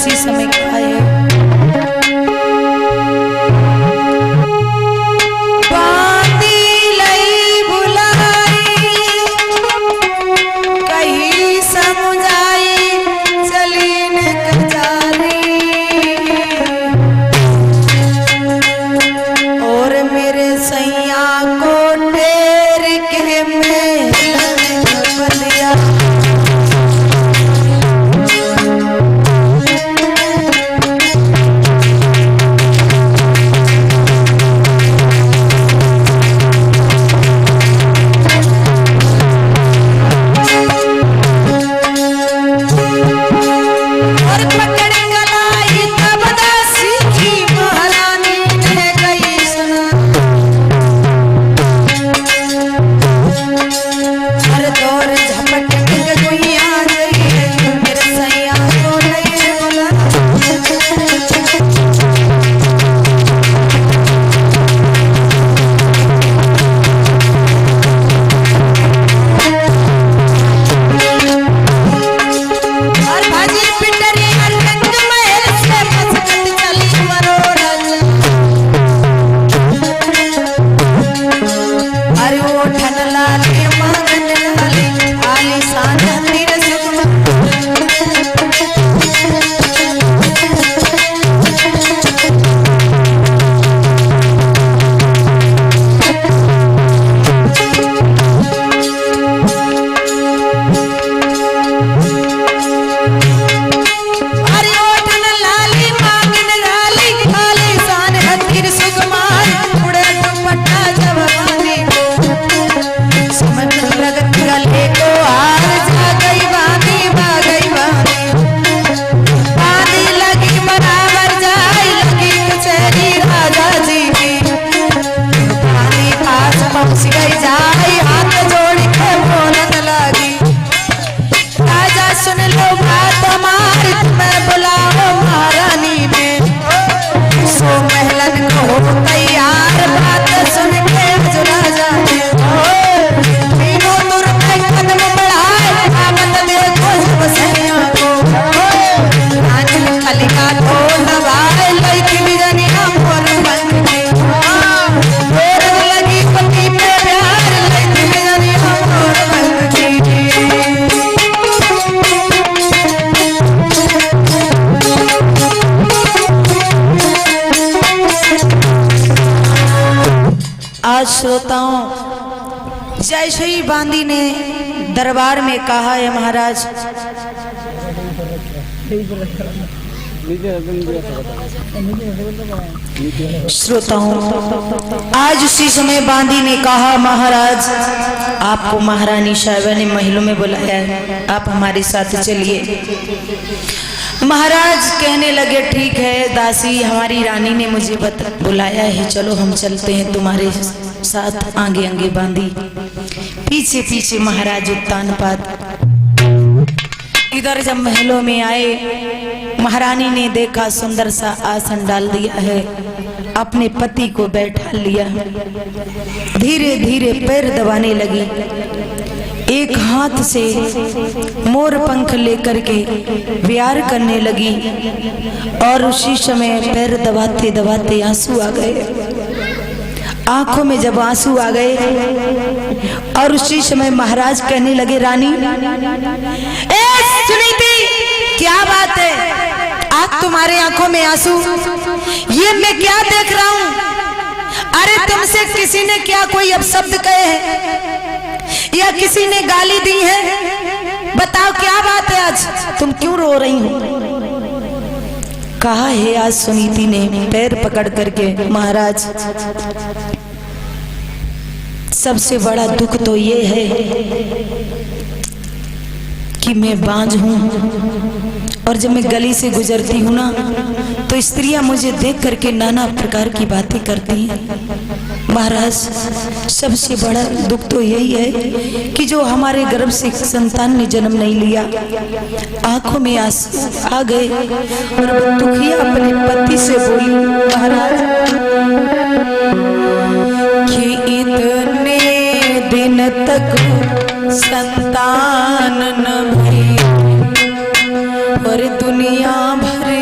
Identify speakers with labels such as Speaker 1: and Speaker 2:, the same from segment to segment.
Speaker 1: उसी समय खाए। आज श्रोताओं, जैसे ही बांदी ने दरबार में कहा है महाराज, श्रोताओं आज उसी समय बांदी ने कहा महाराज आपको महारानी साहिबा ने महलों में बुलाया है, आप हमारे साथ चलिए। महाराज कहने लगे ठीक है दासी, हमारी रानी ने मुझे बुलाया है, चलो हम चलते हैं तुम्हारे साथ। आगे आगे बांदी, पीछे पीछे महाराज उत्तान पात। इधर जब महलों में आए, महारानी ने देखा सुंदर सा आसन डाल दिया है, अपने पति को बैठा लिया, धीरे धीरे पैर दबाने लगी, एक हाथ से मोर पंख लेकर के प्यार करने लगी और उसी समय पैर दबाते दबाते आंसू आ गए, आंखों में जब आंसू आ गए और उसी समय महाराज कहने लगे रानी, ए सुनीति क्या बात है, आज तुम्हारे आंखों में आंसू, ये मैं क्या देख रहा हूँ? अरे तुमसे किसी ने क्या कोई अपशब्द कहे हैं या किसी ने गाली दी है? बताओ क्या बात है, आज तुम क्यों रो रही हो? कहा है आज सुनीति ने पैर पकड़ करके, महाराज सबसे बड़ा दुख तो ये है कि मैं बांझ हूं और जब मैं गली से गुजरती हूँ ना तो स्त्रियां मुझे देख करके नाना प्रकार की बातें करती हैं। महाराज सबसे बड़ा दुख तो यही है कि जो हमारे गर्भ से संतान ने जन्म नहीं लिया, आंखों में आंसू आ गए और दुखिया अपने पति से बोली, महाराज कि इतने दिन तक संतान न भई और दुनिया भर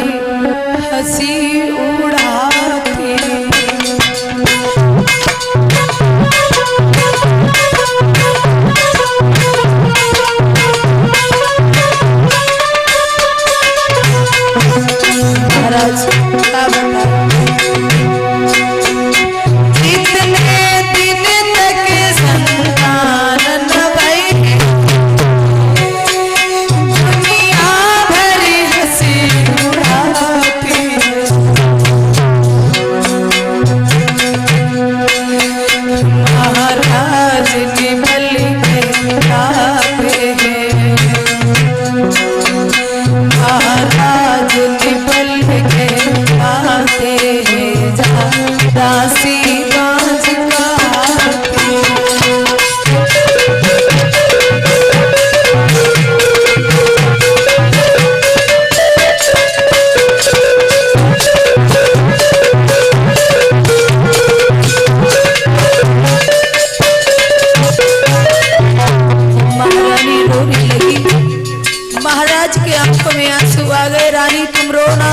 Speaker 1: महाराज के आंखों में आंसू आ गए। रानी तुम रो ना,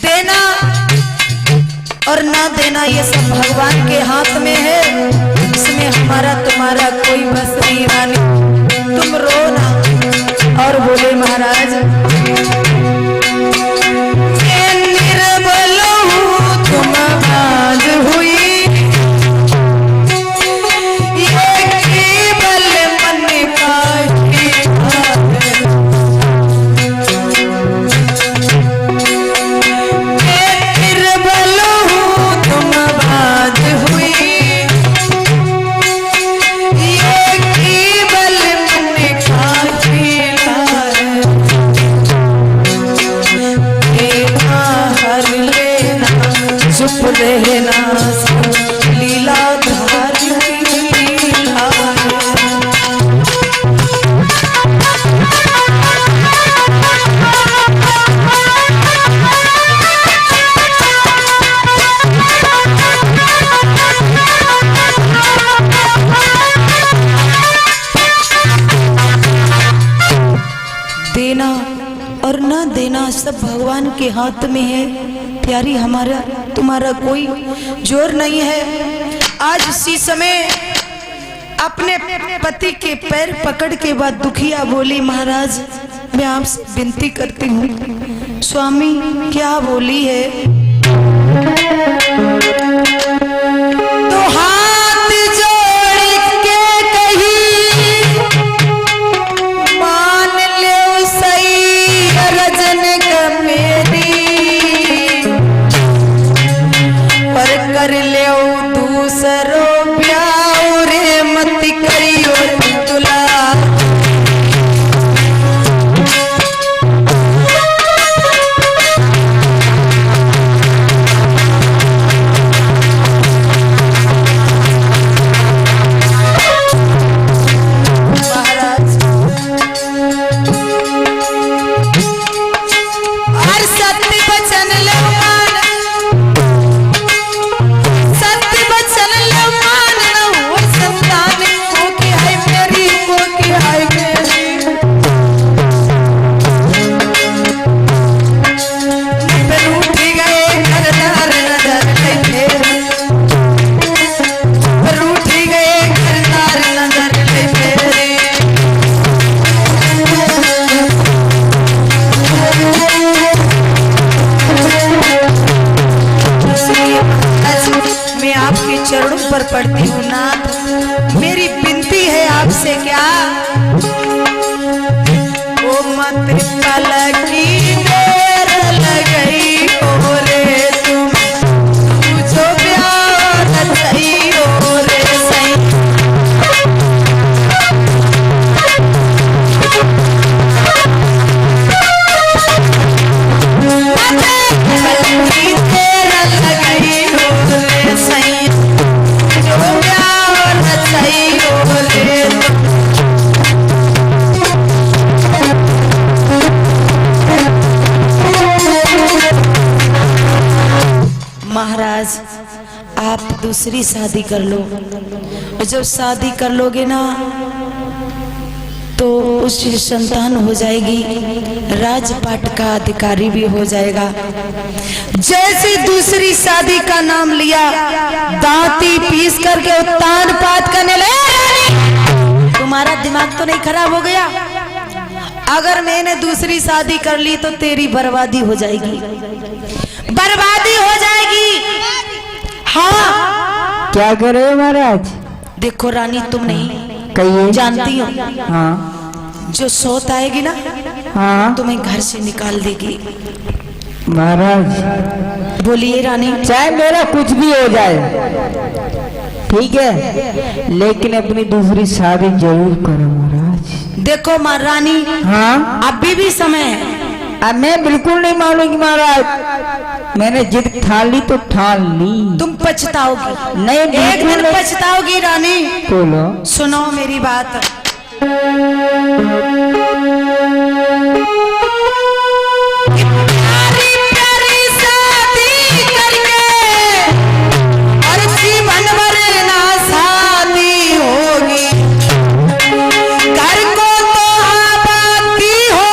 Speaker 1: देना और ना देना ये सब भगवान के हाथ में है, इसमें हमारा तुम्हारा कोई बस नहीं। रानी तुम रो ना। और बोले महाराज, निर्बल हूँ तुम बाज हुई, ये केवल मन का निर्बल हूँ तुम बाज हुई, ये केवल मन का चुप रहना लीला धारी लीला। देना और ना देना सब भगवान के हाथ में है प्यारी, हमारा तुम्हारा कोई जोर नहीं है। आज उसी समय अपने पति के पैर पकड़ के बाद दुखिया बोली, महाराज मैं आपसे विनती करती हूँ। स्वामी क्या बोली है? तो हाथ जोड़ के कही मान ले सही रजन का मेरी, पर कर ले दूसरों ब्याह रे मत करियो तुला। चरणों पर पड़ती हूँ नाथ, मेरी विनती है आपसे क्या? ओ मत पलकी देर लगई हो रे तुम, जो प्यार सही हो रे सही। पलकी देर लगई हो रे सही, महाराज आप दूसरी शादी कर लो, और जब शादी कर लोगे ना तो उसकी संतान हो जाएगी, राजपाट का अधिकारी भी हो जाएगा। जैसे दूसरी शादी का नाम लिया, दांती पीस करके उत्तान पात करने लगे। तुम्हारा दिमाग तो नहीं खराब हो गया? अगर मैंने दूसरी शादी कर ली तो तेरी बर्बादी हो जाएगी, बर्बादी हो जाएगी। हाँ
Speaker 2: क्या करे महाराज?
Speaker 1: देखो रानी तुम नहीं
Speaker 2: कहिए।
Speaker 1: जानती हो?
Speaker 2: हाँ।
Speaker 1: जो सौत आएगी ना,
Speaker 2: हाँ,
Speaker 1: तुम्हें घर से निकाल देगी।
Speaker 2: महाराज
Speaker 1: बोलिए रानी।
Speaker 2: चाहे मेरा कुछ भी हो जाए ठीक है, लेकिन अपनी दूसरी शादी जरूर करो महाराज।
Speaker 1: देखो महारानी,
Speaker 2: हाँ
Speaker 1: अभी भी समय है।
Speaker 2: अब मैं बिल्कुल नहीं मानूंगी महाराज, मैंने जिद ठान ली तो ठान ली।
Speaker 1: तुम पछताओगी।
Speaker 2: नहीं,
Speaker 1: एक दिन पछताओगी रानी।
Speaker 2: बोलो।
Speaker 1: सुनो मेरी बात। घर को तो आबादी हो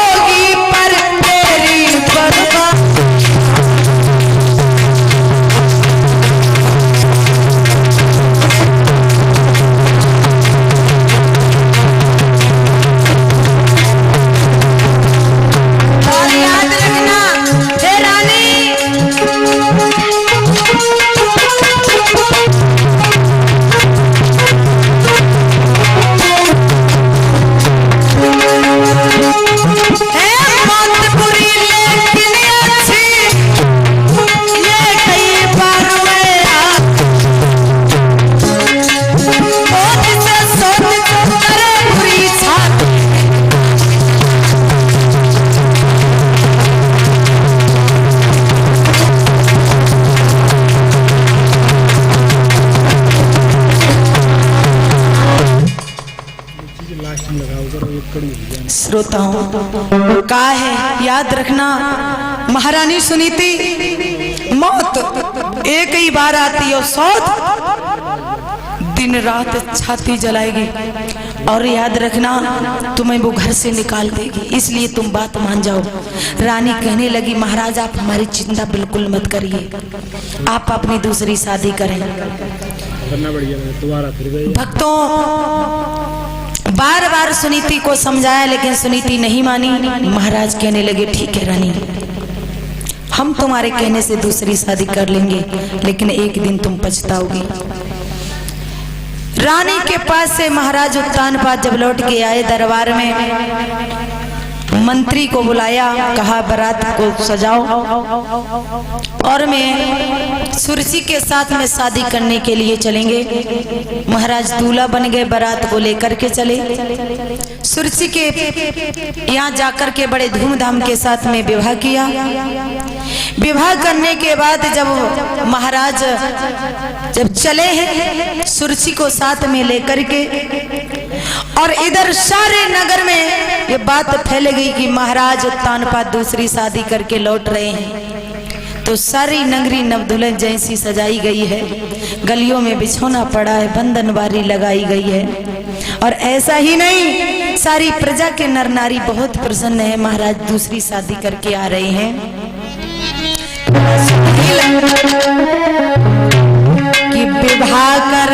Speaker 1: श्रोताओं का है याद रखना, महारानी सुनीति, मौत एक ही बार आती है, सौत दिन रात छाती जलाएगी और याद रखना तुम्हें वो घर से निकाल देगी, इसलिए तुम बात मान जाओ। रानी कहने लगी महाराज आप हमारी चिंता बिल्कुल मत करिए, आप अपनी दूसरी शादी करें। भक्तों बार बार सुनीति को समझाया लेकिन सुनीति नहीं मानी। महाराज कहने लगे ठीक है रानी, हम तुम्हारे कहने से दूसरी शादी कर लेंगे, लेकिन एक दिन तुम पछताओगी। रानी के पास से महाराज उत्तानपाद जब लौट के आए दरबार में, मंत्री को बुलाया, कहा बारात को सजाओ और मैं सुरसी के साथ में शादी करने के लिए चलेंगे। महाराज दूल्हा बन गए, बारात को लेकर के चले। सुरसी के यहाँ जाकर के बड़े धूमधाम के साथ में विवाह किया। विवाह करने के बाद जब महाराज जब चले हैं सुरसी को साथ में लेकर के, और इधर सारे नगर में ये बात फैल गई कि महाराज उत्तानपाद दूसरी शादी करके लौट रहे हैं, तो सारी नगरी नवदुल्हन जैसी सजाई गई है, गलियों में बिछौना पड़ा है, बंधनवारी लगाई गई है। और ऐसा ही नहीं, सारी प्रजा के नर नारी बहुत प्रसन्न है, महाराज दूसरी शादी करके आ रहे हैं। कि विवाह कर